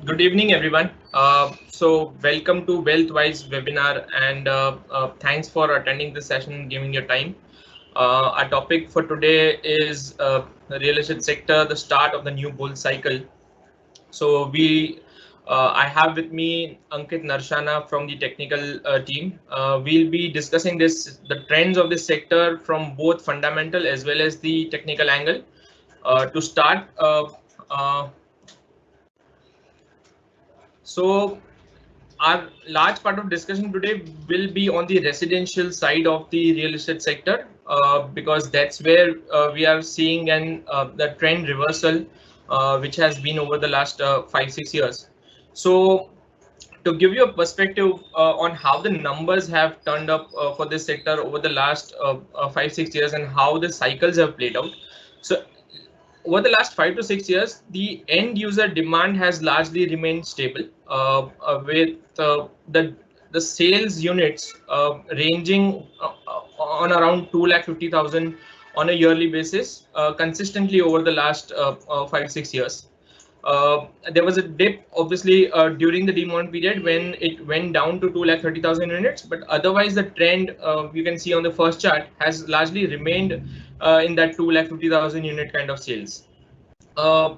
Good evening, everyone. So welcome to WealthWise webinar, and thanks for attending this session and giving your time. Our topic for today is the real estate sector, the start of the new bull cycle. I have with me Ankit Narshana from the technical team. We'll be discussing the trends of this sector from both fundamental as well as the technical angle. To start, so our large part of discussion today will be on the residential side of the real estate sector, because that's where we are seeing the trend reversal, which has been over the last 5-6 years. So to give you a perspective on how the numbers have turned up for this sector over the last 5-6 years and how the cycles have played out. So over the last 5 to 6 years, the end user demand has largely remained stable, with the sales units ranging on around 250,000 on a yearly basis, consistently over the last 5-6 years. There was a dip, obviously, during the demon period when it went down to 230,000 units, but otherwise the trend you can see on the first chart has largely remained in that 250,000 unit kind of sales.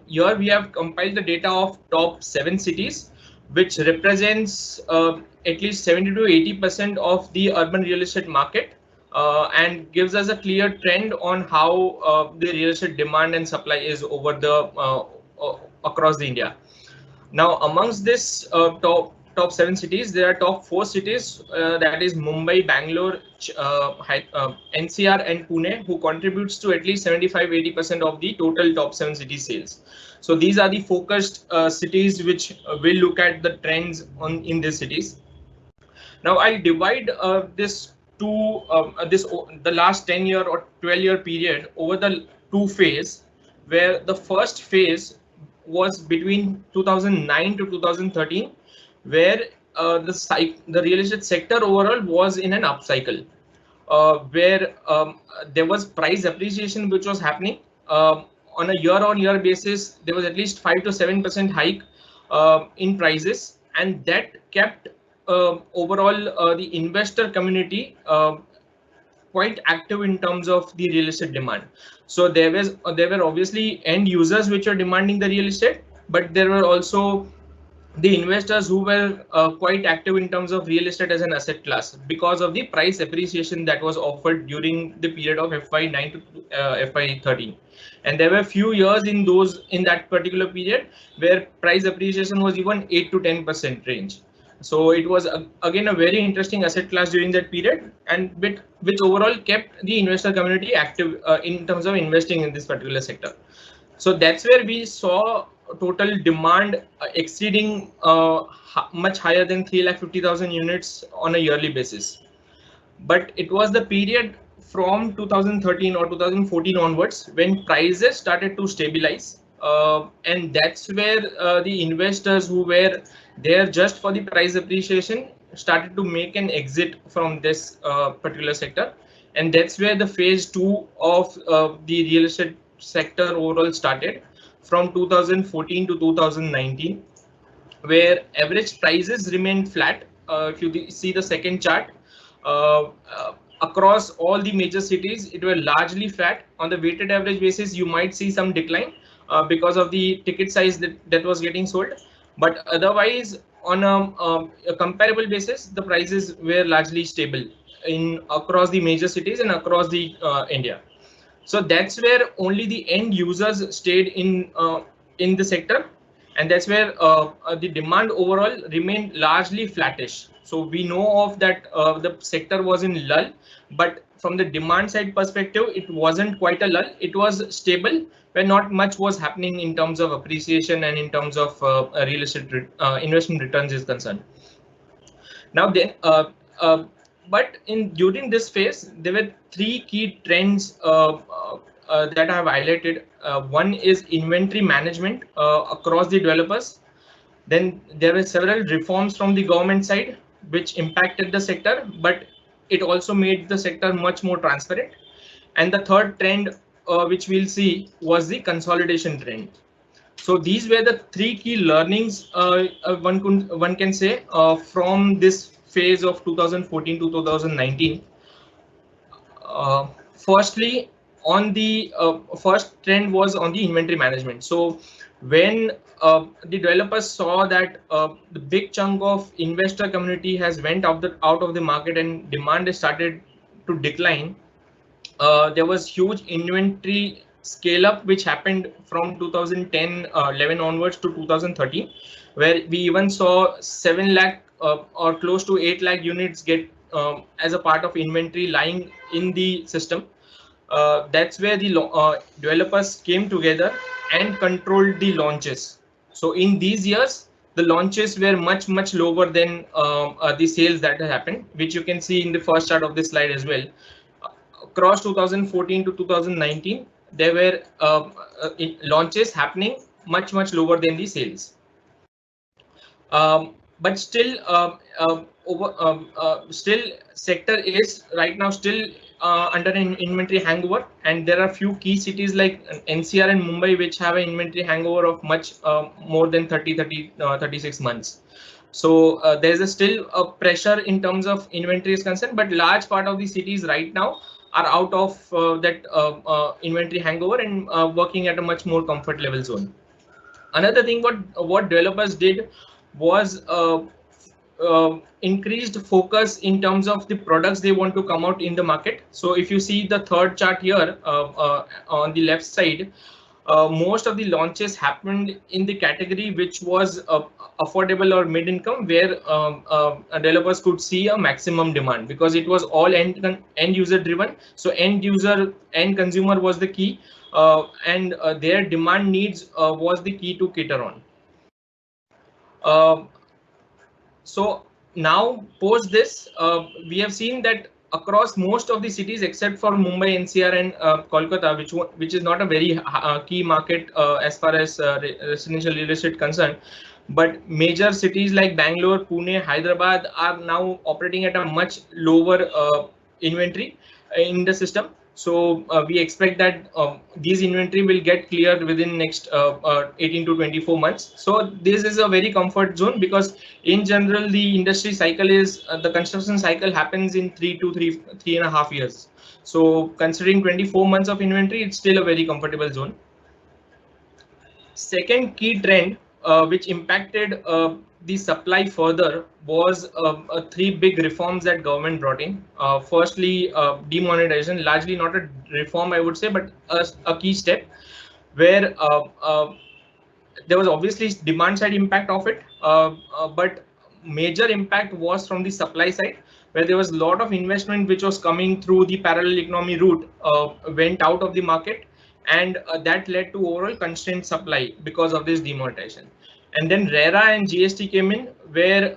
Here we have compiled the data of top 7 cities, which represents at least 70 to 80% of the urban real estate market, and gives us a clear trend on how the real estate demand and supply is over across the India. Now, amongst this top 7 cities, there are top 4 cities, that is Mumbai, Bangalore, NCR, and Pune, who contributes to at least 75-80% of the total top 7 city sales. So these are the focused cities which will look at the trends in these cities. Now I'll divide the last 10-year or 12-year period over the two phase, where the first phase was between 2009 to 2013, where the real estate sector overall was in an upcycle, where there was price appreciation which was happening on a year-on-year basis. There was at least 5 to 7% hike in prices, and that kept overall the investor community quite active in terms of the real estate demand. So there were obviously end users which are demanding the real estate, but there were also the investors who were quite active in terms of real estate as an asset class because of the price appreciation that was offered during the period of FY9 to FY13. And there were few years in that particular period where price appreciation was even 8 to 10% range. So it was again a very interesting asset class during that period, and which overall kept the investor community active in terms of investing in this particular sector. So that's where we saw total demand exceeding much higher than 350,000 units on a yearly basis. But it was the period from 2013 or 2014 onwards when prices started to stabilize, and that's where the investors who were there just for the price appreciation started to make an exit from this particular sector. And that's where the phase two of the real estate sector overall started from 2014 to 2019, where average prices remained flat. If you see the second chart, across all the major cities, it were largely flat. On the weighted average basis, you might see some decline because of the ticket size that was getting sold. But otherwise, on a comparable basis, the prices were largely stable in across the major cities and across the India. So that's where only the end users stayed in the sector, and that's where the demand overall remained largely flattish. So we know of that the sector was in lull, but from the demand side perspective, it wasn't quite a lull. It was stable, where not much was happening in terms of appreciation and in terms of real estate investment returns is concerned. Now then, but in during this phase, there were three key trends that I have highlighted. One is inventory management across the developers. Then there were several reforms from the government side which impacted the sector, but it also made the sector much more transparent. And the third trend which we'll see was the consolidation trend. So these were the three key learnings one can say from this phase of 2014 to 2019. Firstly, on the first trend was on the inventory management. So when the developers saw that the big chunk of investor community has went out of the market and demand has started to decline, there was huge inventory scale up which happened from 2010 11 onwards to 2013, where we even saw 7 lakh or close to 8 lakh units get as a part of inventory lying in the system. That's where the developers came together and controlled the launches. So in these years, the launches were much lower than the sales that happened, which you can see in the first chart of this slide as well. Across 2014 to 2019, there were launches happening much lower than the sales. But still, still sector is right now still under an inventory hangover, and there are few key cities like NCR and Mumbai which have an inventory hangover of much more than 36 months. So there's still a pressure in terms of inventory is concerned, but large part of the cities right now are out of that inventory hangover and working at a much more comfort level zone. Another thing what developers did was increased focus in terms of the products they want to come out in the market. So if you see the third chart here on the left side, most of the launches happened in the category which was affordable or mid-income, where developers could see a maximum demand, because it was all end user driven. So end consumer was the key, and their demand needs was the key to cater on. So now post this, we have seen that across most of the cities except for Mumbai, NCR, and Kolkata, which is not a very key market as far as residential real estate concerned, but major cities like Bangalore, Pune, Hyderabad are now operating at a much lower inventory in the system. So we expect that these inventory will get cleared within next 18 to 24 months. So this is a very comfort zone, because in general the industry cycle is the construction cycle happens in 3 and a half years. So considering 24 months of inventory, it's still a very comfortable zone. Second key trend which impacted the supply further was three big reforms that government brought in. Firstly, demonetization, largely not a reform I would say, but a key step, where there was obviously demand side impact of it, but major impact was from the supply side, where there was a lot of investment which was coming through the parallel economy route went out of the market, and that led to overall constrained supply because of this demonetization. And then RERA and GST came in, where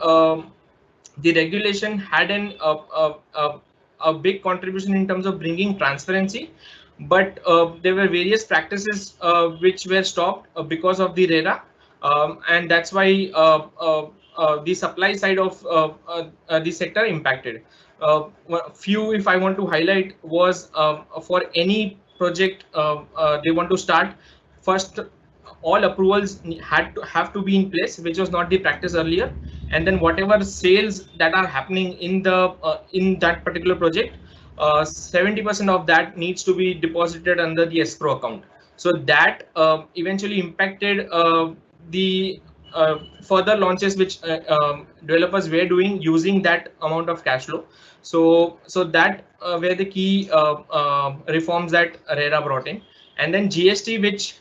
the regulation had a big contribution in terms of bringing transparency, but there were various practices which were stopped because of the RERA, and that's why the supply side of the sector impacted. Few, if I want to highlight, was for any project they want to start, first all approvals have to be in place, which was not the practice earlier, and then whatever sales that are happening in the in that particular project, 70% of that needs to be deposited under the escrow account. So that eventually impacted the further launches which developers were doing using that amount of cash flow. So that were the key reforms that RERA brought in. And then GST, which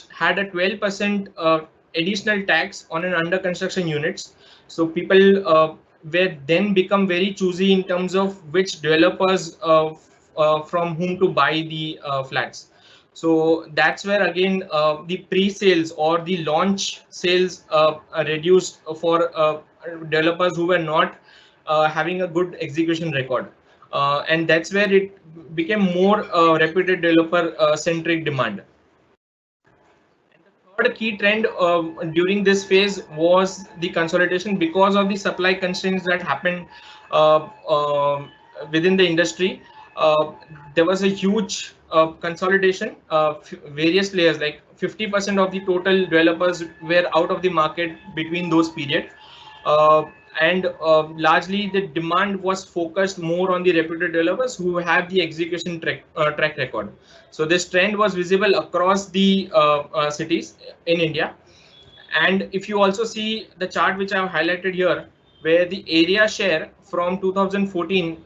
had a 12% additional tax on an under construction units. So people were then become very choosy in terms of which developers from whom to buy the flats. So that's where again the pre-sales or the launch sales reduced for developers who were not having a good execution record, and that's where it became more reputed developer centric demand. Third key trend during this phase was the consolidation, because of the supply constraints that happened within the industry. There was a huge consolidation, various players like 50% of the total developers were out of the market between those period. And largely the demand was focused more on the reputed developers who have the execution track record. So this trend was visible across the cities in India. And if you also see the chart which I have highlighted here, where the area share from 2014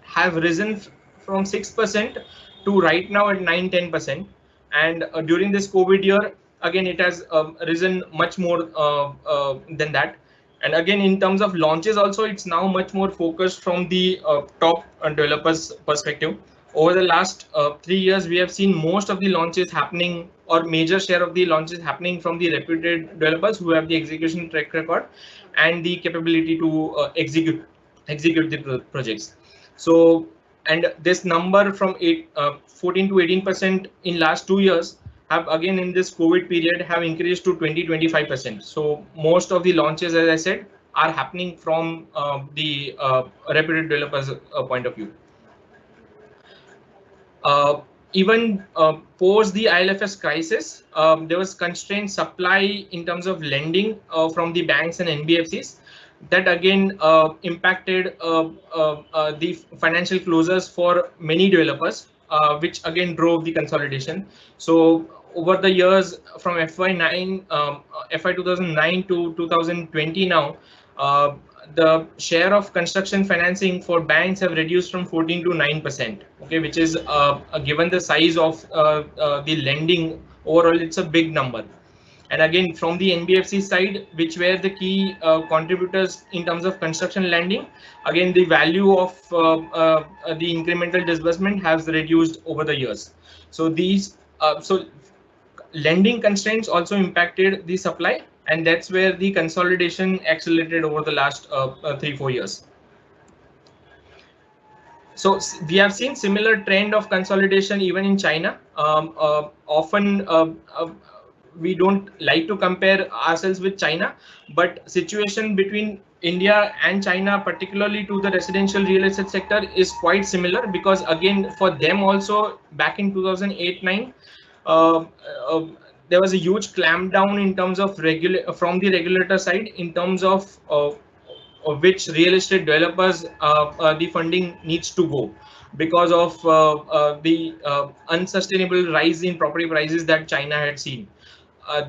have risen from 6% to right now at 9-10%. And during this COVID year, again, it has risen much more than that. And again, in terms of launches also, it's now much more focused from the top developers perspective. Over the last 3 years, we have seen most of the launches happening, or major share of the launches happening from the reputed developers who have the execution track record and the capability to execute the projects. So, and this number from 14 to 18% in last 2 years have again in this COVID period have increased to 20-25%. So most of the launches, as I said, are happening from the reputed developers point of view. Even post the IL&FS crisis, there was constrained supply in terms of lending from the banks and NBFCs. That again impacted the financial closures for many developers, which again drove the consolidation. So over the years from FY 2009 to 2020 now, the share of construction financing for banks have reduced from 14 to 9%. Okay, which is given the size of the lending overall, it's a big number. And again, from the NBFC side, which were the key contributors in terms of construction lending, again, the value of the incremental disbursement has reduced over the years. So these, so lending constraints also impacted the supply, and that's where the consolidation accelerated over the last 3-4 years. So we have seen similar trend of consolidation even in China. Often we don't like to compare ourselves with China, but situation between India and China, particularly to the residential real estate sector, is quite similar, because again, for them also back in 2008-9, there was a huge clampdown in terms of from the regulator side in terms of which real estate developers the funding needs to go, because of the unsustainable rise in property prices that China had seen.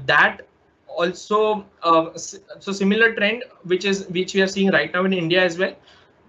That also, so similar trend which we are seeing right now in India as well,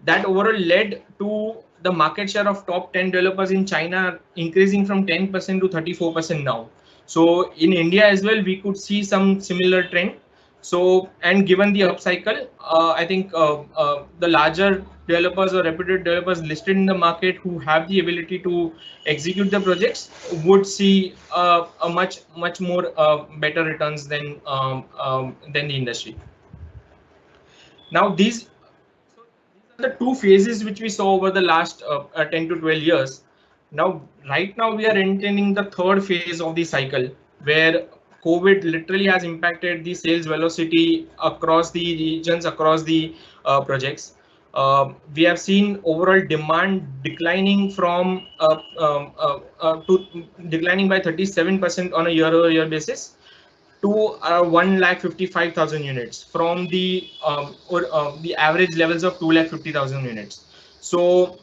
that overall led to the market share of top 10 developers in China increasing from 10% to 34% now. So in India as well, we could see some similar trend. So, and given the upcycle, I think the larger developers or reputed developers listed in the market who have the ability to execute the projects would see a much more better returns than the industry. Now these are the two phases which we saw over the last 10 to 12 years. Now, right now we are entering the third phase of the cycle, where COVID literally has impacted the sales velocity across the regions, across the projects. We have seen overall demand declining from declining by 37% on a year-over-year basis to 1,55,000 units from the average levels of 2,50,000 units. So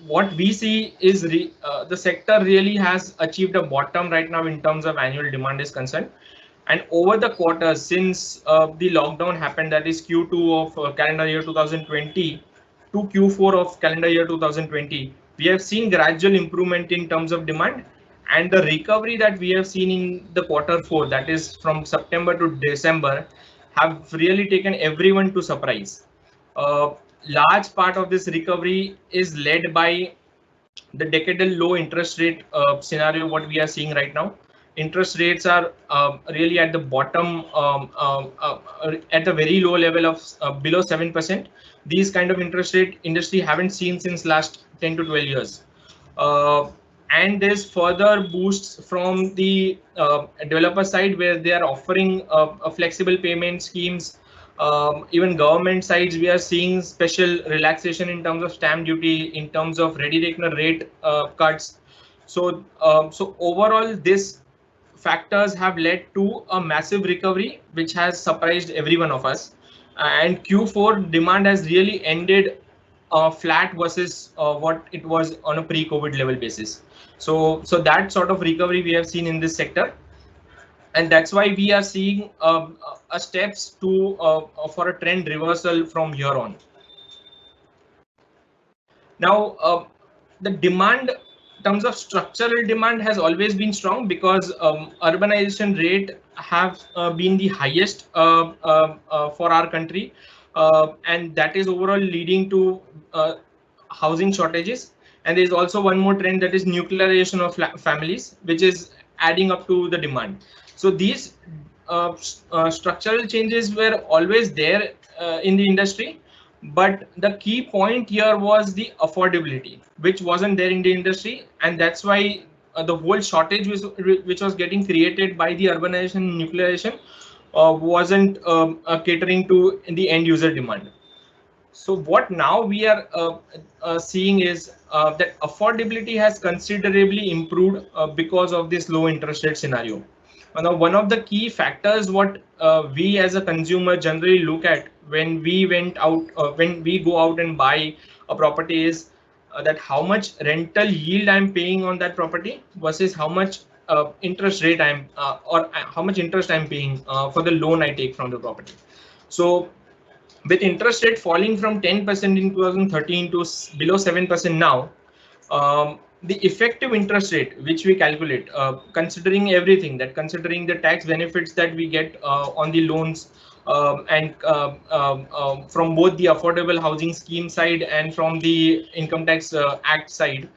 what we see is the sector really has achieved a bottom right now in terms of annual demand is concerned. And over the quarters since the lockdown happened, that is Q2 of calendar year 2020 to Q4 of calendar year 2020, we have seen gradual improvement in terms of demand. And the recovery that we have seen in the Q4, that is from September to December, have really taken everyone to surprise. Large part of this recovery is led by the decadal low interest rate scenario, what we are seeing right now. Interest rates are really at the bottom, at a very low level of below 7%. These kind of interest rate industry haven't seen since last 10 to 12 years. And there's further boosts from the developer side, where they are offering flexible payment schemes Even government sides, we are seeing special relaxation in terms of stamp duty, in terms of ready reckoner rate cuts. So overall, this factors have led to a massive recovery, which has surprised every one of us. And Q4 demand has really ended flat versus what it was on a pre-COVID level basis. So that sort of recovery we have seen in this sector, and that's why we are seeing a steps to for a trend reversal from here on. Now, the demand in terms of structural demand has always been strong because urbanization rate have been the highest for our country, and that is overall leading to housing shortages. And there is also one more trend, that is nuclearization of families, which is adding up to the demand. So these structural changes were always there in the industry, but the key point here was the affordability, which wasn't there in the industry, and that's why the whole shortage which was getting created by the urbanization and nuclearization wasn't catering to the end user demand. So what now we are seeing is that affordability has considerably improved because of this low interest rate scenario. Now, one of the key factors what we as a consumer generally look at when we go out and buy a property is that how much rental yield I'm paying on that property versus how much interest rate how much interest I'm paying for the loan I take from the property. So with interest rate falling from 10% in 2013 to below 7% now, the effective interest rate which we calculate, considering everything, that considering the tax benefits that we get on the loans, and from both the affordable housing scheme side and from the income tax act side,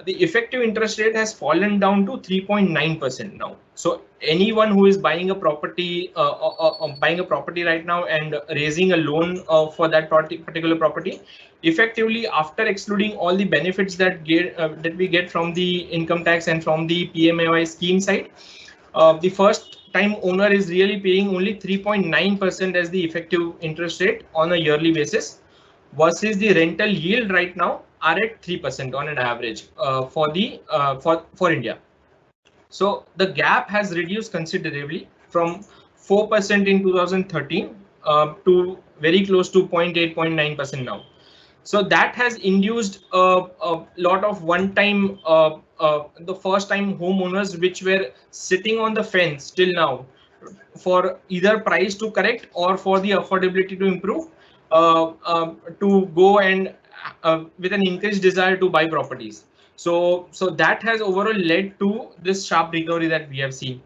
the effective interest rate has fallen down to 3.9% now. So anyone who is buying a property right now and raising a loan for that particular property, effectively after excluding all the benefits that we get from the income tax and from the PMAY scheme side, the first time owner is really paying only 3.9% as the effective interest rate on a yearly basis, versus the rental yield right now are at 3% on an average for India. So the gap has reduced considerably from 4% in 2013 to very close to 0.8, 0.9% now. So that has induced a lot of one-time, the first-time homeowners which were sitting on the fence till now for either price to correct or for the affordability to improve, to go and with an increased desire to buy properties. So that has overall led to this sharp recovery that we have seen.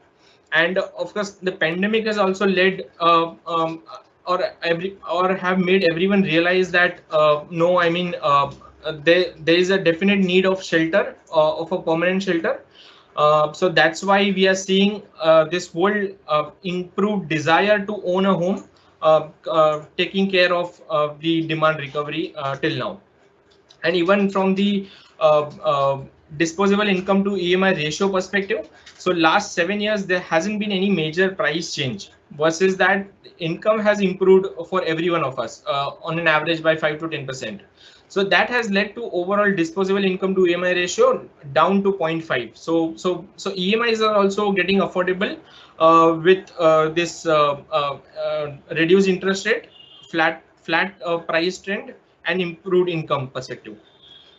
And of course, the pandemic has also led or have made everyone realize that no, I mean, there is a definite need of shelter, of a permanent shelter. So that's why we are seeing this whole improved desire to own a home, taking care of the demand recovery till now. And even from the disposable income to EMI ratio perspective, so last 7 years there hasn't been any major price change, versus that income has improved for every one of us on an average by 5 to 10%. So that has led to overall disposable income to EMI ratio down to 0.5. So EMIs are also getting affordable with this reduced interest rate, flat price trend, and improved income perspective.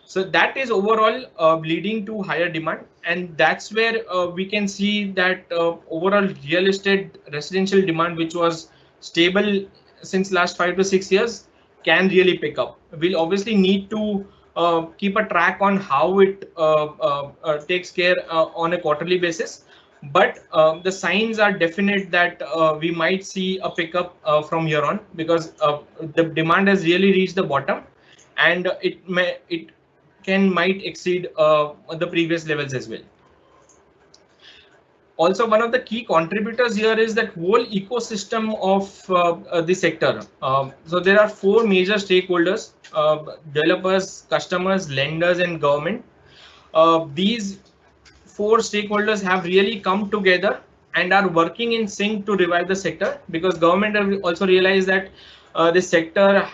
So that is overall leading to higher demand, and that's where we can see that overall real estate residential demand, which was stable since last 5 to 6 years, can really pick up. We'll obviously need to keep a track on how it takes care on a quarterly basis, but the signs are definite that we might see a pickup from here on, because the demand has really reached the bottom, and it might exceed the previous levels as well. Also, one of the key contributors here is that whole ecosystem of the sector. So there are 4 major stakeholders: developers, customers, lenders, and government. These 4 stakeholders have really come together and are working in sync to revive the sector, because government have also realized that this sector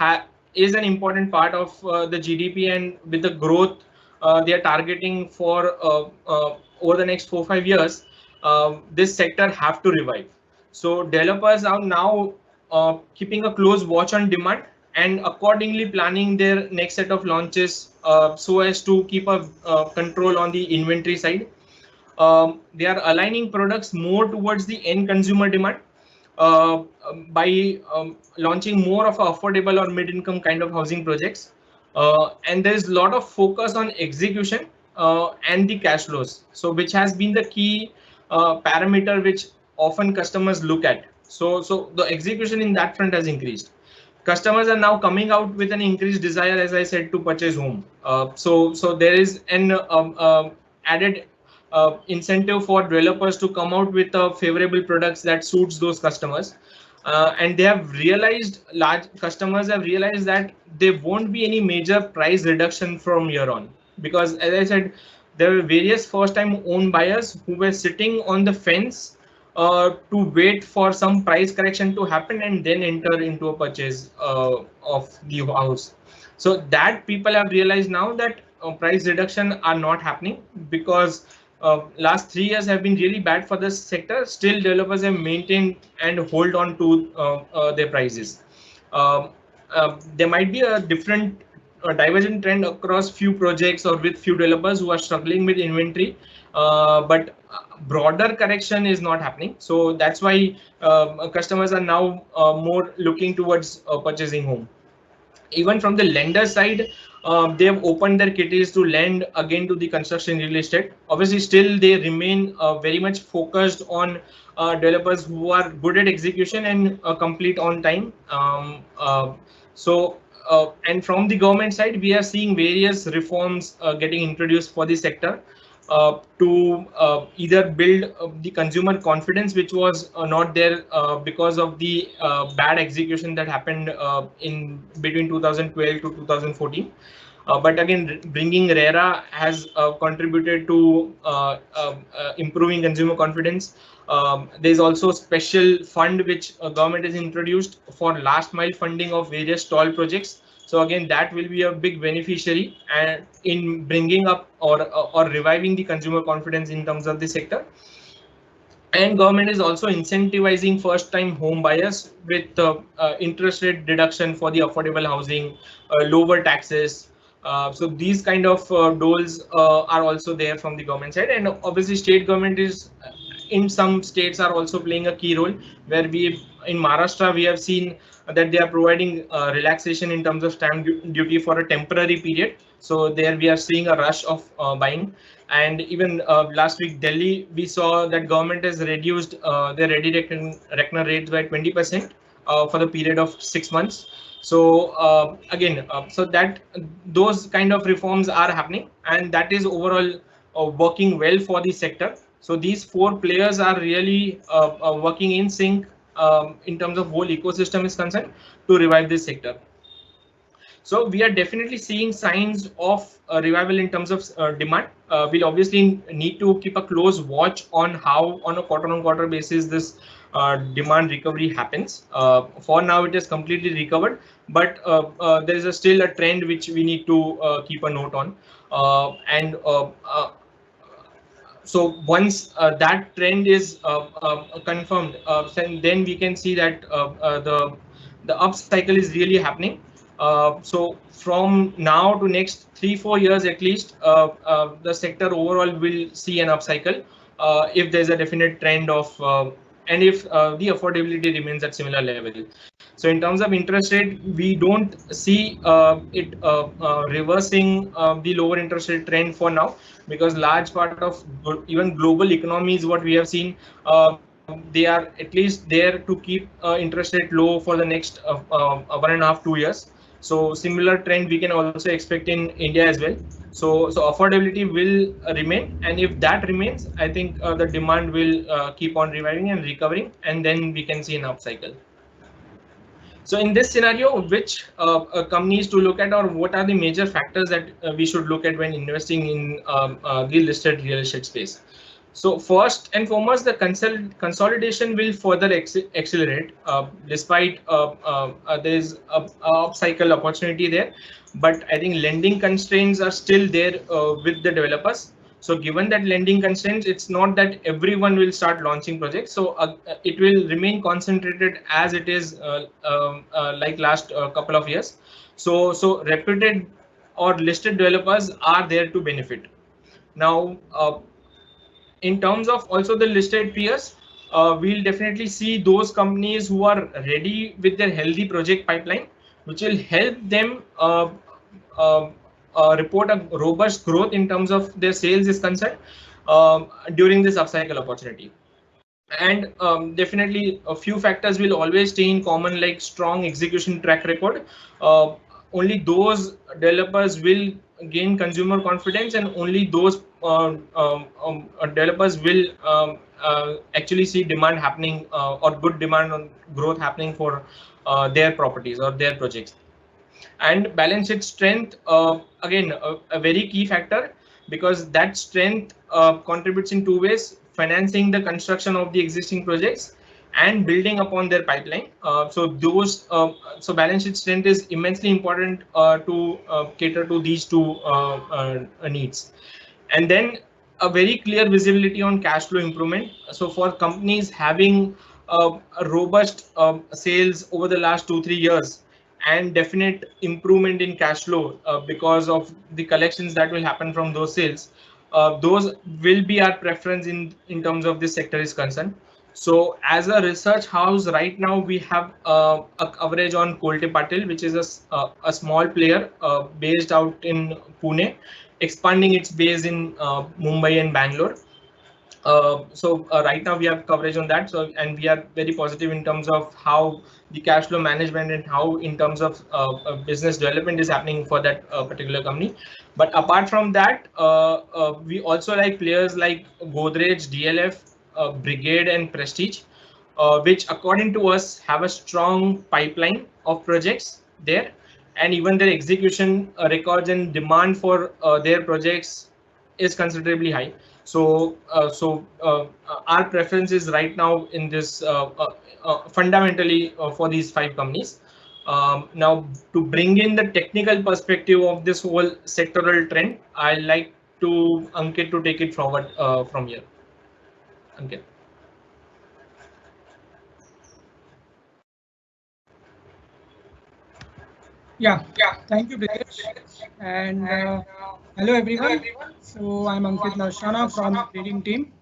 is an important part of the GDP, and with the growth they are targeting for over the next 4-5 years, this sector have to revive. So developers are now keeping a close watch on demand and accordingly planning their next set of launches so as to keep a control on the inventory side. They are aligning products more towards the end consumer demand by launching more of affordable or mid-income kind of housing projects. And there's a lot of focus on execution and the cash flows, so which has been the key parameter which often customers look at. So the execution in that front has increased. Customers are now coming out with an increased desire, as I said, to purchase home. So there is an added incentive for developers to come out with favorable products that suits those customers. And they have realized, large customers have realized, that there won't be any major price reduction from here on, because as I said, there were various first time own buyers who were sitting on the fence to wait for some price correction to happen and then enter into a purchase of the house. So that people have realized now that price reduction are not happening, because last 3 years have been really bad for this sector. Still developers have maintained and hold on to their prices. Um, there might be a different divergent trend across few projects or with few developers who are struggling with inventory, but broader correction is not happening. So that's why customers are now more looking towards purchasing home. Even from the lender side, they have opened their kitties to lend again to the construction real estate. Obviously, still they remain very much focused on developers who are good at execution and complete on time. And from the government side, we are seeing various reforms getting introduced for the sector to either build the consumer confidence, which was not there because of the bad execution that happened in between 2012 to 2014. But again, bringing RERA has contributed to improving consumer confidence. There's also special fund which government has introduced for last mile funding of various stall projects. So again, that will be a big beneficiary and in bringing up or reviving the consumer confidence in terms of the sector. And government is also incentivizing first time home buyers with interest rate deduction for the affordable housing, lower taxes. So these kind of doles are also there from the government side, and obviously state government is in some states are also playing a key role, where we in Maharashtra we have seen that they are providing relaxation in terms of stamp duty for a temporary period. So there we are seeing a rush of buying. And even last week, Delhi, we saw that government has reduced their ready reckoner rates by 20% for the period of 6 months. So again, so that those kind of reforms are happening, and that is overall working well for the sector. So these four players are really working in sync in terms of whole ecosystem is concerned to revive this sector. So we are definitely seeing signs of revival in terms of demand. We'll obviously need to keep a close watch on how on a quarter-on-quarter basis this demand recovery happens. For now, it is completely recovered, but there is still a trend which we need to keep a note on. So once that trend is confirmed, then we can see that the up cycle is really happening. So from now to next 3-4 years at least, the sector overall will see an upcycle if there's a definite trend of and if the affordability remains at similar level. So in terms of interest rate, we don't see it reversing the lower interest rate trend for now, because large part of even global economies, what we have seen, they are at least there to keep interest rate low for the next 1.5-2 years. So similar trend we can also expect in India as well. So affordability will remain, and if that remains, I think the demand will keep on reviving and recovering, and then we can see an upcycle. So in this scenario, which companies to look at, or what are the major factors that we should look at when investing in the listed real estate space? So first and foremost, the consolidation will further accelerate despite there is a upcycle opportunity there. But I think lending constraints are still there with the developers. So given that lending constraints, it's not that everyone will start launching projects. So it will remain concentrated as it is like last couple of years. So reputed or listed developers are there to benefit. Now, in terms of also the listed peers, we'll definitely see those companies who are ready with their healthy project pipeline, which will help them uh, report a robust growth in terms of their sales is concerned during this upcycle opportunity. And definitely a few factors will always stay in common, like strong execution track record. Only those developers will gain consumer confidence, and only those developers will actually see demand happening or good demand on growth happening for their properties or their projects. And balance sheet strength, again a very key factor, because that strength contributes in two ways: financing the construction of the existing projects and building upon their pipeline. So balance sheet strength is immensely important to cater to these two needs. And then a very clear visibility on cash flow improvement. So for companies having a robust sales over the last 2-3 years and definite improvement in cash flow because of the collections that will happen from those sales, those will be our preference in terms of this sector is concerned. So as a research house right now, we have a coverage on Kolte Patil, which is a small player based out in Pune, expanding its base in Mumbai and Bangalore. So right now we have coverage on that. So, and we are very positive in terms of how the cash flow management and how in terms of business development is happening for that particular company. But apart from that, we also like players like Godrej, DLF, Brigade and Prestige, which according to us have a strong pipeline of projects there, and even their execution records and demand for their projects is considerably high. So our preference is right now in this fundamentally for these 5 companies. Now, to bring in the technical perspective of this whole sectoral trend, I like to Ankit to take it forward from here. Ankit. Yeah. Thank you, British. And hello, everyone. So I'm Ankit Narshana from the trading team.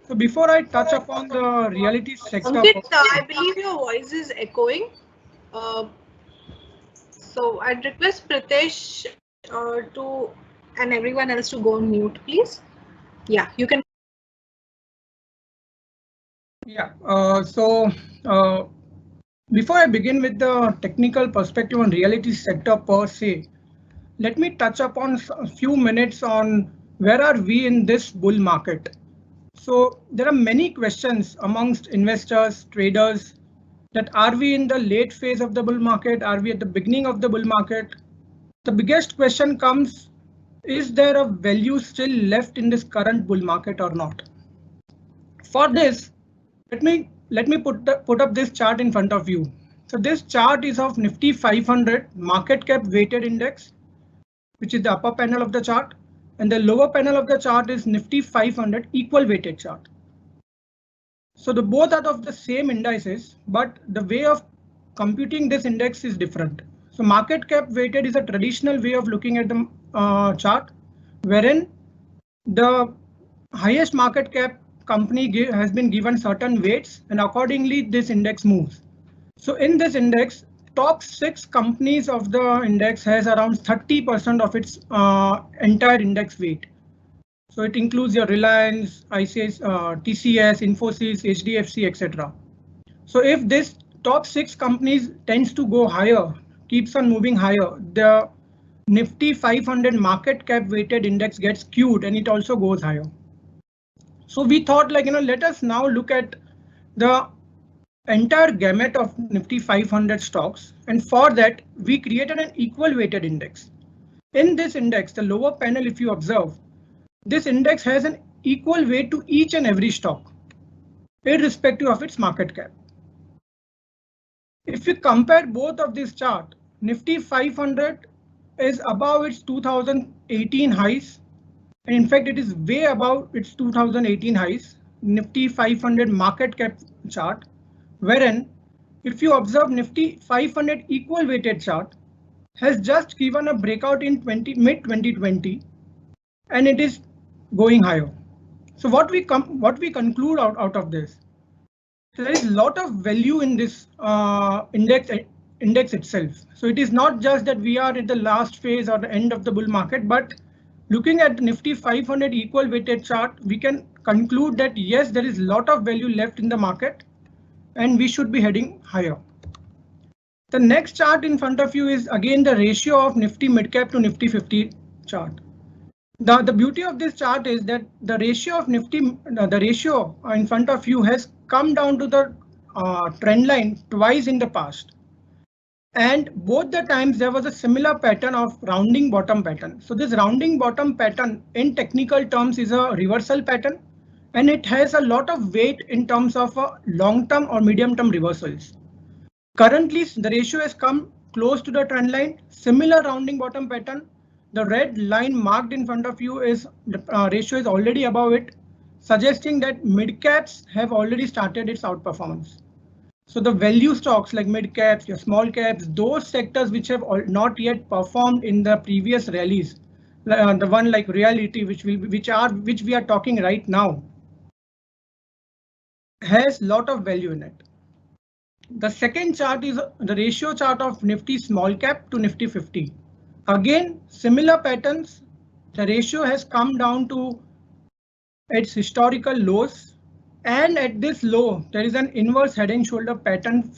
So before I touch upon the reality sector, Ankit, I believe your voice is echoing. So I'd request Pritesh to and everyone else to go on mute, please. Yeah, you can. Yeah. Before I begin with the technical perspective on reality sector per se, let me touch upon a few minutes on where are we in this bull market. So there are many questions amongst investors, traders, that are we in the late phase of the bull market? Are we at the beginning of the bull market? The biggest question comes, is there a value still left in this current bull market or not? For this, let me put up this chart in front of you. So this chart is of Nifty 500 market cap weighted index, which is the upper panel of the chart, and the lower panel of the chart is Nifty 500 equal weighted chart. So the both are of the same indices, but the way of computing this index is different. So market cap weighted is a traditional way of looking at the chart, wherein the highest market cap company has been given certain weights, and accordingly this index moves. So in this index, top 6 companies of the index has around 30% of its entire index weight. So it includes your Reliance, ICICI, TCS, Infosys, HDFC, etc. So if this top 6 companies tends to go higher, keeps on moving higher, the Nifty 500 market cap weighted index gets skewed and it also goes higher. So we thought, like, let us now look at the entire gamut of Nifty 500 stocks, and for that we created an equal weighted index. In this index, the lower panel, if you observe, this index has an equal weight to each and every stock, irrespective of its market cap. If we compare both of these charts, Nifty 500 is above its 2018 highs, and in fact it is way above its 2018 highs. Nifty 500 market cap chart, wherein if you observe Nifty 500 equal weighted chart has just given a breakout in mid 2020, and it is going higher. So what we conclude out of this, so there is a lot of value in this index itself. So it is not just that we are at the last phase or the end of the bull market, but looking at Nifty 500 equal weighted chart, we can conclude that yes, there is a lot of value left in the market and we should be heading higher. The next chart in front of you is again the ratio of Nifty midcap to Nifty 50 chart. The beauty of this chart is that the ratio of Nifty, the ratio in front of you has come down to the trend line twice in the past. And both the times there was a similar pattern of rounding bottom pattern. So this rounding bottom pattern in technical terms is a reversal pattern, and it has a lot of weight in terms of long-term or medium-term reversals. Currently, the ratio has come close to the trend line, similar rounding bottom pattern. The red line marked in front of you is the ratio is already above it, suggesting that mid caps have already started its outperformance. So the value stocks like mid caps, your small caps, those sectors which have not yet performed in the previous rallies, the one like Realty, which we are talking right now, has lot of value in it. The second chart is the ratio chart of Nifty small cap to Nifty 50. Again, similar patterns. The ratio has come down to its historical lows, and at this low there is an inverse head and shoulder pattern.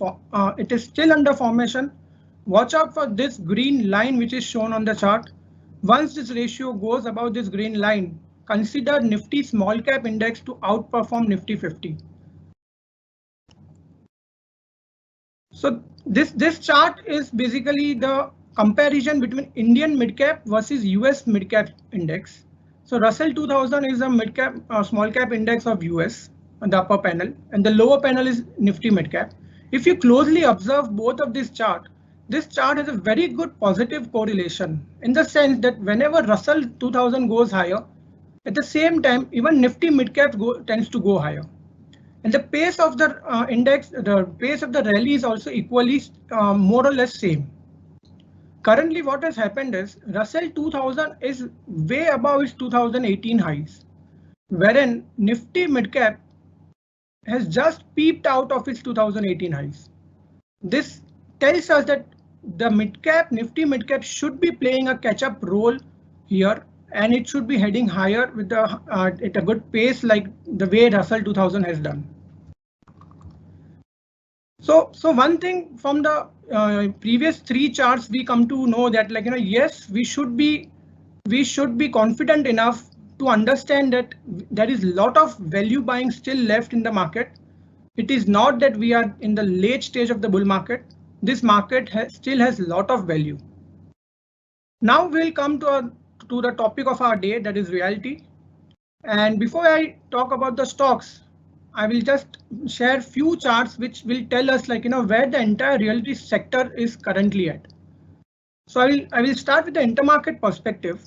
It is still under formation. Watch out for this green line which is shown on the chart. Once this ratio goes above this green line, consider Nifty small cap index to outperform Nifty 50. So this chart is basically the comparison between Indian midcap versus US midcap index. So Russell 2000 is a midcap small cap index of US on the upper panel, and the lower panel is Nifty midcap. If you closely observe both of this chart has a very good positive correlation in the sense that whenever Russell 2000 goes higher, at the same time even Nifty midcap tends to go higher. And the pace of the index, the pace of the rally is also equally more or less same. Currently what has happened is Russell 2000 is way above its 2018 highs, wherein Nifty midcap has just peeped out of its 2018 highs. This tells us that the Nifty midcap should be playing a catch-up role here, and it should be heading higher with at a good pace like the way Russell 2000 has done. So one thing from the previous three charts we come to know that, like, yes, we should be confident enough to understand that there is a lot of value buying still left in the market. It is not that we are in the late stage of the bull market. This market still has a lot of value. Now we'll come to the topic of our day, that is Realty. And before I talk about the stocks, I will just share few charts which will tell us, like, where the entire realty sector is currently at. So I will start with the intermarket perspective.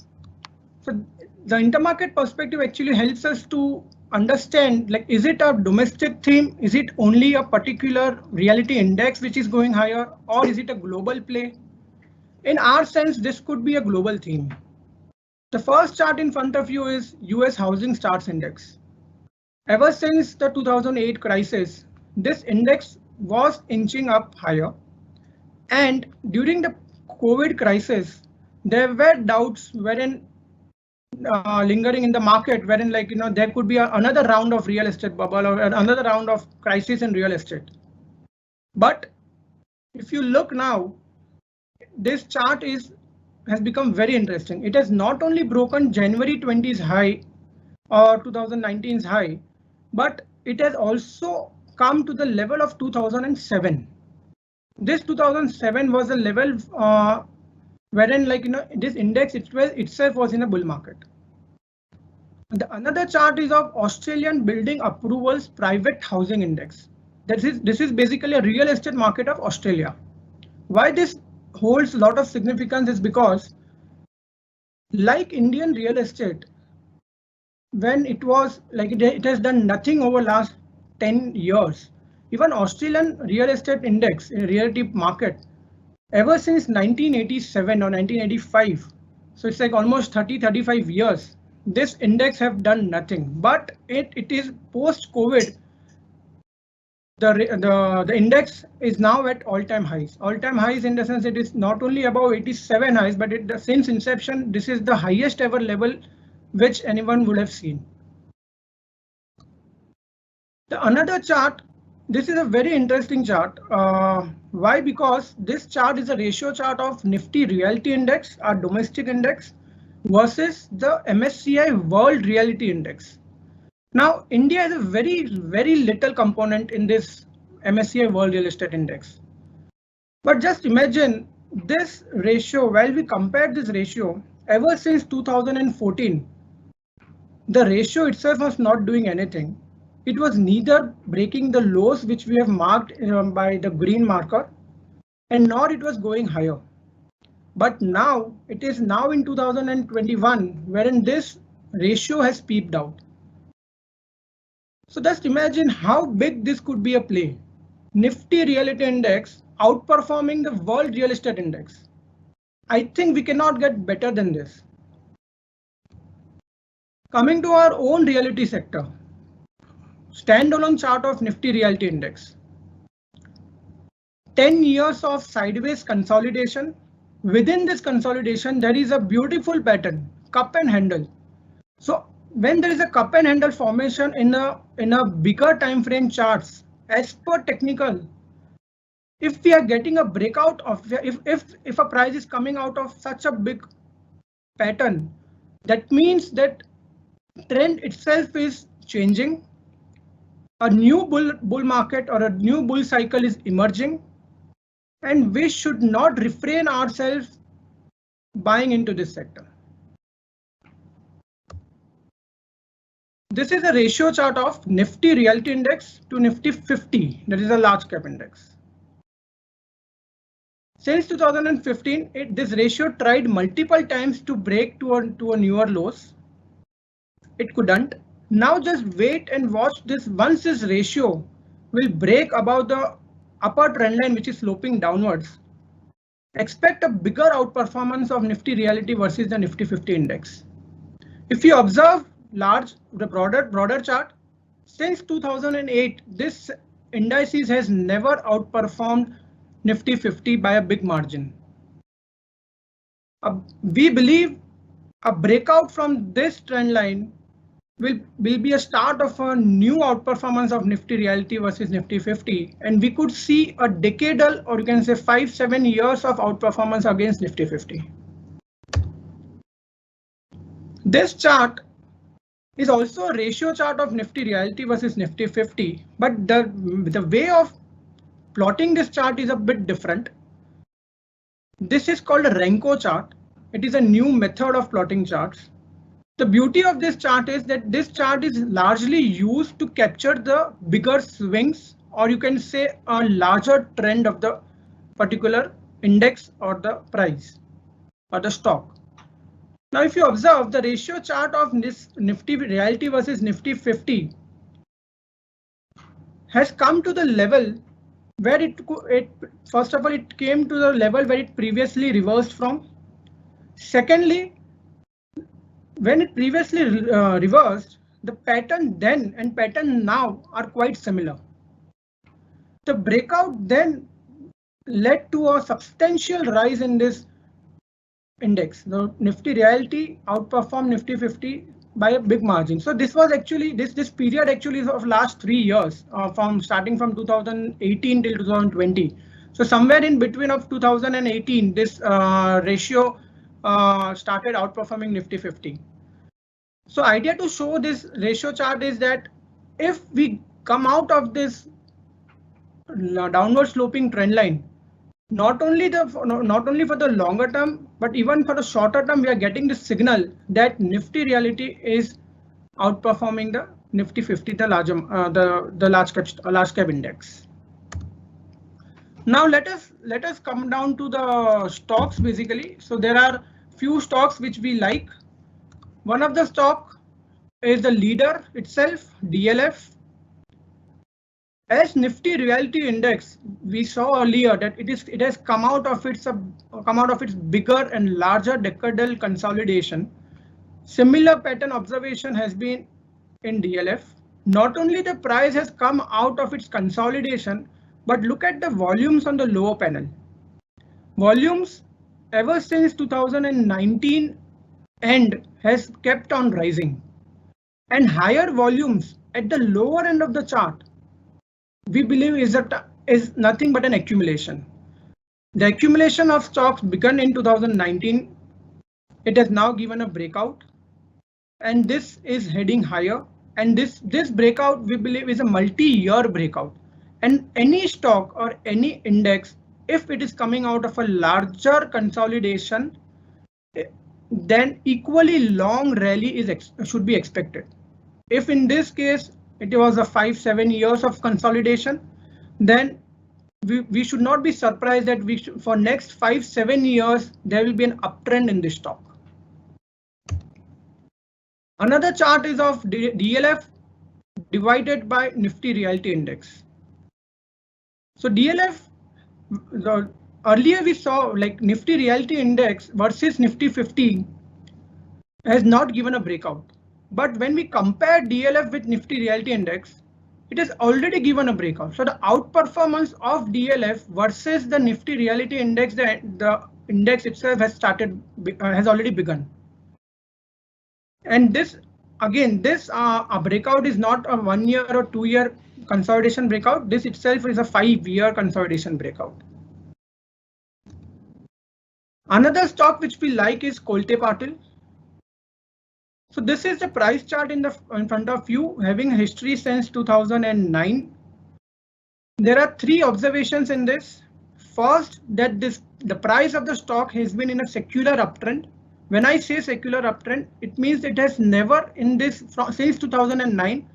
So the intermarket perspective actually helps us to understand, like, is it a domestic theme? Is it only a particular reality index which is going higher, or is it a global play? In our sense, this could be a global theme. The first chart in front of you is US Housing Starts Index. Ever since the 2008 crisis, this index was inching up higher, and during the COVID crisis, there were doubts wherein lingering in the market, wherein, like, there could be another round of real estate bubble or another round of crisis in real estate. But if you look now, this chart has become very interesting. It has not only broken January 20's high or 2019's high, but it has also come to the level of 2007. This 2007 was a level wherein, like, this index itself was in a bull market. The another chart is of Australian Building Approvals Private Housing Index. This is basically a real estate market of Australia. Why this holds a lot of significance is because, like Indian real estate, when it was like it has done nothing over last 10 years. Even Australian real estate index in realty market, ever since 1987 or 1985, so it's like almost 35 years, this index have done nothing. But it is post COVID, the index is now at all-time highs. All-time highs in the sense it is not only above 87 highs, but since inception, this is the highest ever level which anyone would have seen. The another chart, this is a very interesting chart. Why? Because this chart is a ratio chart of Nifty Realty Index, our domestic index, versus the MSCI World Realty Index. Now, India is a very little component in this MSCI World Real Estate Index. But just imagine this ratio, while we compare this ratio, ever since 2014, the ratio itself was not doing anything. It was neither breaking the lows which we have marked by the green marker, and nor it was going higher. But now it is now in 2021 wherein this ratio has peaked out. So just imagine how big this could be a play. Nifty Realty Index outperforming the World Real Estate Index. I think we cannot get better than this. Coming to our own realty sector, standalone chart of Nifty Realty Index. 10 years of sideways consolidation. Within this consolidation, there is a beautiful pattern, cup and handle. So when there is a cup and handle formation in a bigger time frame charts, as per technical, if we are getting a breakout of if a price is coming out of such a big pattern, that means that trend itself is changing. A new bull market or a new bull cycle is emerging, and we should not refrain ourselves buying into this sector. This is a ratio chart of Nifty Realty Index to Nifty 50, that is a large cap index. Since 2015, this ratio tried multiple times to break to a newer lows. It couldn't. Now just wait and watch this. Once this ratio will break above the upper trend line, which is sloping downwards, expect a bigger outperformance of Nifty Realty versus the Nifty 50 index. If you observe the broader chart, since 2008, this indices has never outperformed Nifty 50 by a big margin. We believe a breakout from this trend line will be a start of a new outperformance of Nifty Realty versus Nifty 50, and we could see a decadal, or you can say 5-7 years of outperformance against Nifty 50. This chart is also a ratio chart of Nifty Realty versus Nifty 50, but the way of plotting this chart is a bit different. This is called a Renko chart. It is a new method of plotting charts. The beauty of this chart is that this chart is largely used to capture the bigger swings, or you can say a larger trend of the particular index or the price or the stock. Now, if you observe the ratio chart of this Nifty Realty versus Nifty 50 has come to the level where it first of all, it came to the level where it previously reversed from. Secondly, when it previously reversed, the pattern then and pattern now are quite similar. The breakout then led to a substantial rise in this index. The Nifty Realty outperformed Nifty 50 by a big margin. So this was actually this period actually is of last 3 years, from starting from 2018 till 2020. So somewhere in between of 2018, this ratio started outperforming Nifty 50. So idea to show this ratio chart is that if we come out of this downward sloping trend line, not only for the longer term, but even for the shorter term, we are getting this signal that Nifty Realty is outperforming the Nifty 50, the large cap index. Now let us come down to the stocks basically. So there are few stocks which we like. One of the stock is the leader itself, DLF. As Nifty Realty Index, we saw earlier that it has come out of its bigger and larger decadal consolidation. Similar pattern observation has been in DLF. Not only the price has come out of its consolidation, but look at the volumes on the lower panel. Volumes ever since 2019 end has kept on rising, and higher volumes at the lower end of the chart we believe is nothing but an accumulation. The accumulation of stocks began in 2019. It has now given a breakout, and this is heading higher. And this breakout we believe is a multi-year breakout. And any stock or any index, if it is coming out of a larger consolidation, then equally long rally should be expected. If in this case it was a 5-7 years of consolidation, then we should not be surprised that for next 5-7 years there will be an uptrend in this stock. Another chart is of DLF divided by Nifty Realty Index. So DLF, earlier we saw like Nifty Realty Index versus Nifty 50 has not given a breakout. But when we compare DLF with Nifty Realty Index, it has already given a breakout. So the outperformance of DLF versus the Nifty Realty Index, the index itself has already begun. And this a breakout is not a 1 year or 2 year consolidation breakout. This itself is a 5-year consolidation breakout. Another stock which we like is Kolte Patil. So this is the price chart in front of you, having a history since 2009. There are 3 observations in this. First, that the price of the stock has been in a secular uptrend. When I say secular uptrend, it means it has never since 2009,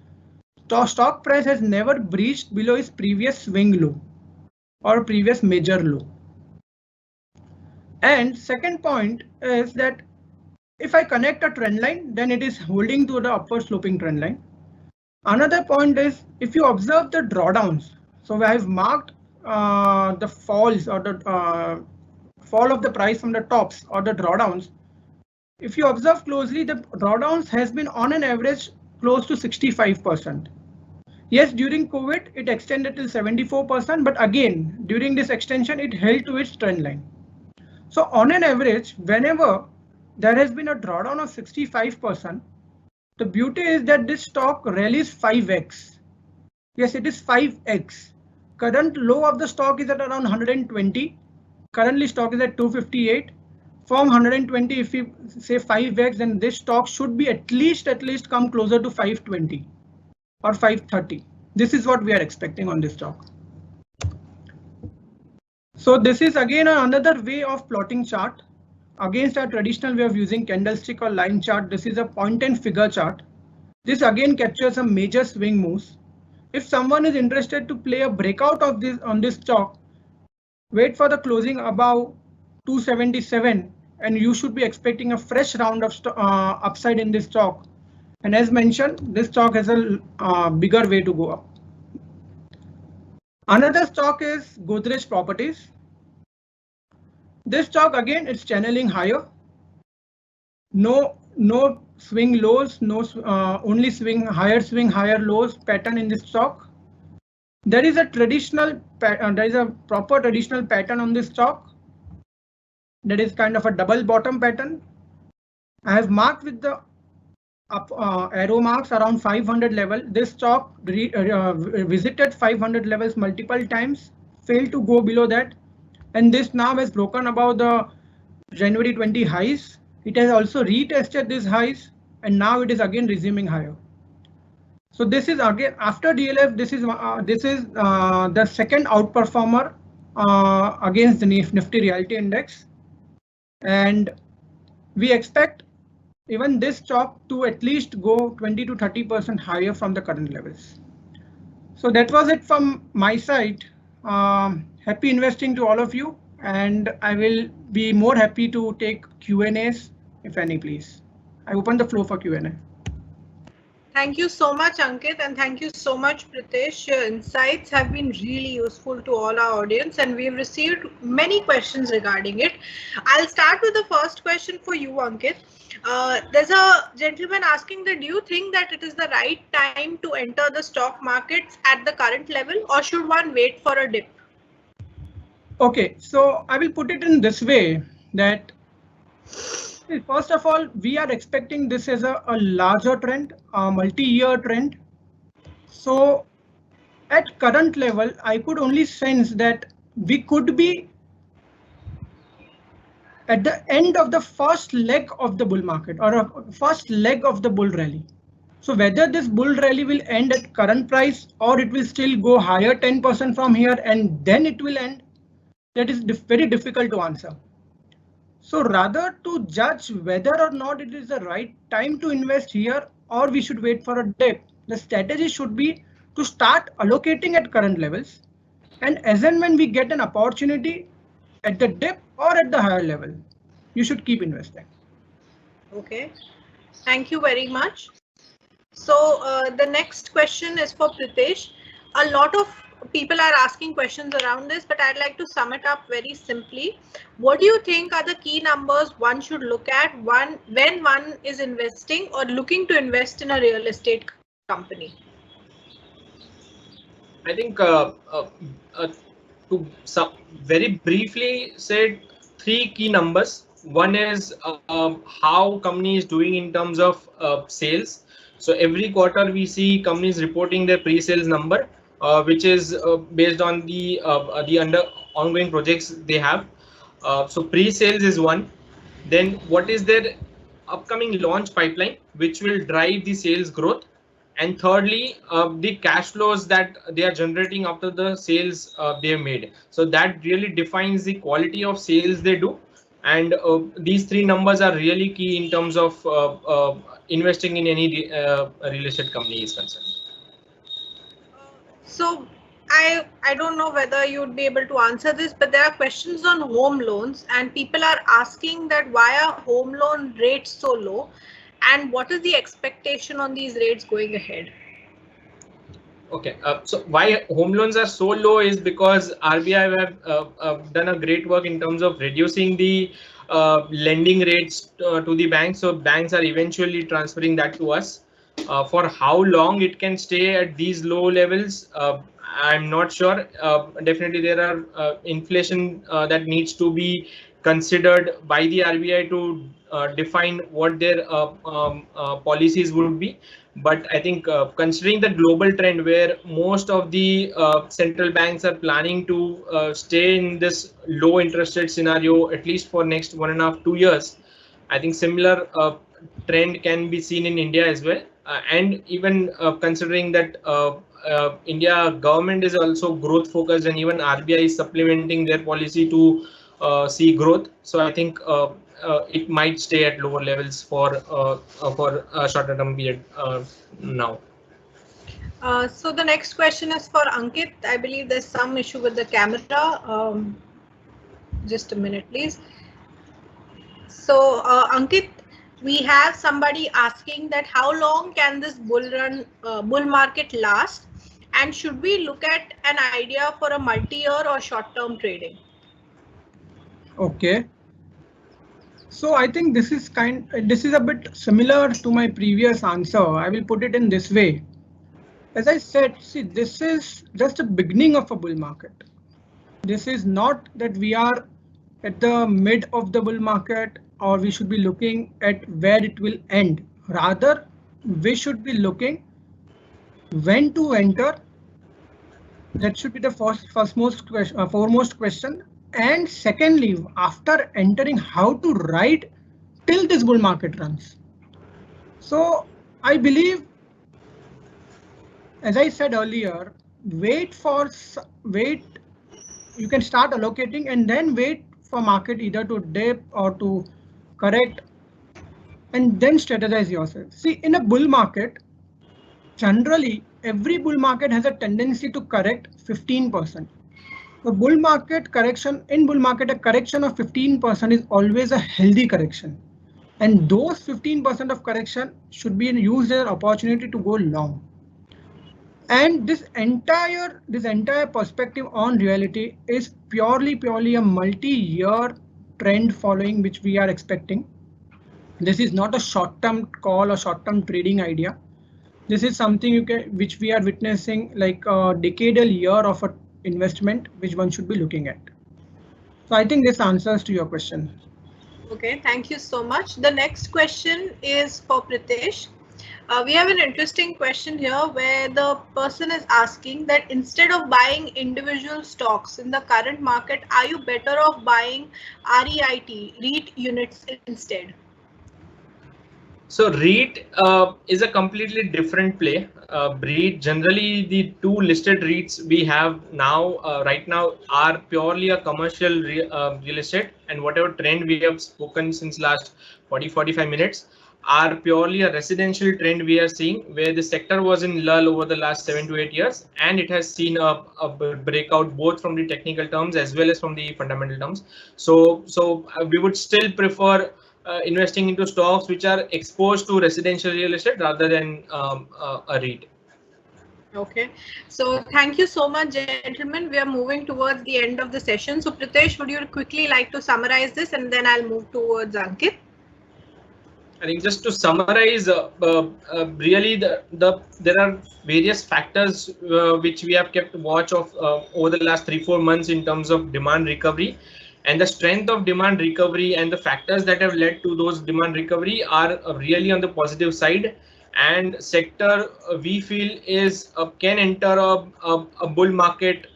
stock price has never breached below its previous swing low or previous major low. And second point is that if I connect a trend line, then it is holding to the upward sloping trend line. Another point is if you observe the drawdowns. So I have marked the falls or the fall of the price from the tops or the drawdowns. If you observe closely, the drawdowns has been on an average close to 65%. Yes, during COVID, it extended till 74%, but again, during this extension, it held to its trend line. So on an average, whenever there has been a drawdown of 65%, the beauty is that this stock rallies 5x. Yes, it is 5x. Current low of the stock is at around 120. Currently stock is at 258. From 120, if we say 5x, then this stock should be at least come closer to 520 or 530. This is what we are expecting on this stock. So this is again another way of plotting chart. Against our traditional way of using candlestick or line chart, this is a point and figure chart. This again captures some major swing moves. If someone is interested to play a breakout of this on this stock, wait for the closing above 277, and you should be expecting a fresh round of upside in this stock. And as mentioned, this stock has a bigger way to go up. Another stock is Godrej Properties. This stock again, it's channeling higher. No swing lows, only higher lows pattern in this stock. There is a proper traditional pattern on this stock. That is kind of a double bottom pattern. I have marked with the arrow marks around 500 level. This stock visited 500 levels multiple times, failed to go below that, and this now has broken above the January 20 highs. It has also retested these highs, and now it is again resuming higher. So this is again after DLF. This is the second outperformer against the Nifty Realty Index, and we expect even this stock to at least go 20 to 30% higher from the current levels. So that was it from my side. Happy investing to all of you, and I will be more happy to take Q&As if any, please. I open the floor for Q&A. Thank you so much, Ankit, and thank you so much, Pritesh. Your insights have been really useful to all our audience, and we've received many questions regarding it. I'll start with the first question for you, Ankit. There's a gentleman asking that do you think that it is the right time to enter the stock markets at the current level, or should one wait for a dip? Okay, so I will put it in this way that first of all, we are expecting this as a larger trend, a multi-year trend. So at current level, I could only sense that we could be at the end of the first leg of the bull market or a first leg of the bull rally. So whether this bull rally will end at current price or it will still go higher 10% from here and then it will end, that is very difficult to answer. So rather to judge whether or not it is the right time to invest here or we should wait for a dip, the strategy should be to start allocating at current levels, and as and when we get an opportunity at the dip or at the higher level, you should keep investing. Okay, thank you very much. So the next question is for Pritesh. A lot of people are asking questions around this, but I'd like to sum it up very simply. What do you think are the key numbers one should look at when one is investing or looking to invest in a real estate company? I think very briefly said, three key numbers. One is how company is doing in terms of sales. So every quarter we see companies reporting their pre-sales number, which is based on the ongoing projects they have. So pre-sales is one. Then what is their upcoming launch pipeline, which will drive the sales growth. And thirdly, the cash flows that they are generating after the sales they have made. So that really defines the quality of sales they do. And these three numbers are really key in terms of investing in any real estate company is concerned. So I don't know whether you'd be able to answer this, but there are questions on home loans, and people are asking that why are home loan rates so low, and what is the expectation on these rates going ahead? Okay, so why home loans are so low is because RBI have done a great work in terms of reducing the lending rates to the banks. So banks are eventually transferring that to us. For how long it can stay at these low levels, I'm not sure. Definitely there are inflation that needs to be considered by the RBI to define what their policies would be. But I think considering the global trend where most of the central banks are planning to stay in this low interest rate scenario at least for next 1.5 to 2 years, I think similar trend can be seen in India as well. And even considering that India government is also growth focused, and even RBI is supplementing their policy to see growth. So I think it might stay at lower levels for a shorter term period now. So the next question is for Ankit. I believe there's some issue with the camera. Just a minute, please. So Ankit, we have somebody asking that how long can this bull market last, and should we look at an idea for a multi-year or short-term trading? Okay. So I think this is a bit similar to my previous answer. I will put it in this way. As I said, see, this is just the beginning of a bull market. This is not that we are at the mid of the bull market or we should be looking at where it will end. Rather, we should be looking when to enter. That should be the foremost question. And secondly, after entering, how to ride till this bull market runs. So I believe, as I said earlier, wait. You can start allocating and then wait for market either to dip or to correct. and then strategize yourself. See, in a bull market, generally every bull market has a tendency to correct 15%. The bull market correction, in bull market, a correction of 15% is always a healthy correction. And those 15% of correction should be used as an opportunity to go long. And this entire perspective on reality is purely a multi-year trend following which we are expecting. This is not a short-term call or short-term trading idea. This is something which we are witnessing like a decadal year of an investment which one should be looking at. So I think this answers to your question. Okay, thank you so much. The next question is for Pritesh. We have an interesting question here where the person is asking that instead of buying individual stocks in the current market, are you better off buying REIT units instead? So REIT is a completely different play. REIT, generally the two listed REITs we have now, right now, are purely a commercial real estate, and whatever trend we have spoken since last 40-45 minutes are purely a residential trend we are seeing, where the sector was in lull over the last 7 to 8 years, and it has seen a breakout both from the technical terms as well as from the fundamental terms. So we would still prefer investing into stocks which are exposed to residential real estate rather than a REIT. Okay, so thank you so much, gentlemen. We are moving towards the end of the session. So Pritesh, would you quickly like to summarize this, and then I'll move towards Ankit? I think just to summarize, really there are various factors which we have kept watch of over the last 3-4 months in terms of demand recovery, and the strength of demand recovery and the factors that have led to those demand recovery are really on the positive side. And sector we feel is can enter a bull market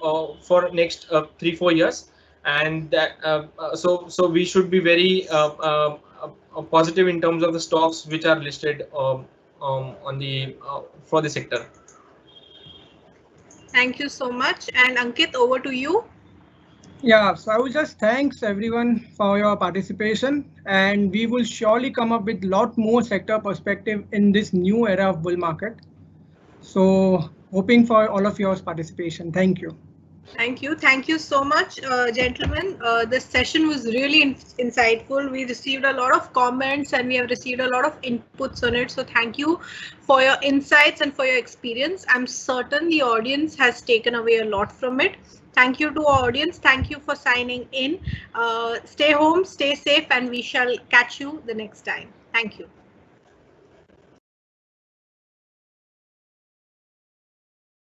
for next 3-4 years, and that so we should be very positive in terms of the stocks which are listed on the for the sector. Thank you so much. And Ankit, over to you. Yeah, so I will just thanks everyone for your participation, and we will surely come up with a lot more sector perspective in this new era of bull market. So hoping for all of your participation. Thank you. Thank you so much, gentlemen. This session was really insightful. We received a lot of comments and we have received a lot of inputs on it. So thank you for your insights and for your experience. I'm certain the audience has taken away a lot from it. Thank you to our audience. Thank you for signing in. Stay home, stay safe, and we shall catch you the next time. Thank you.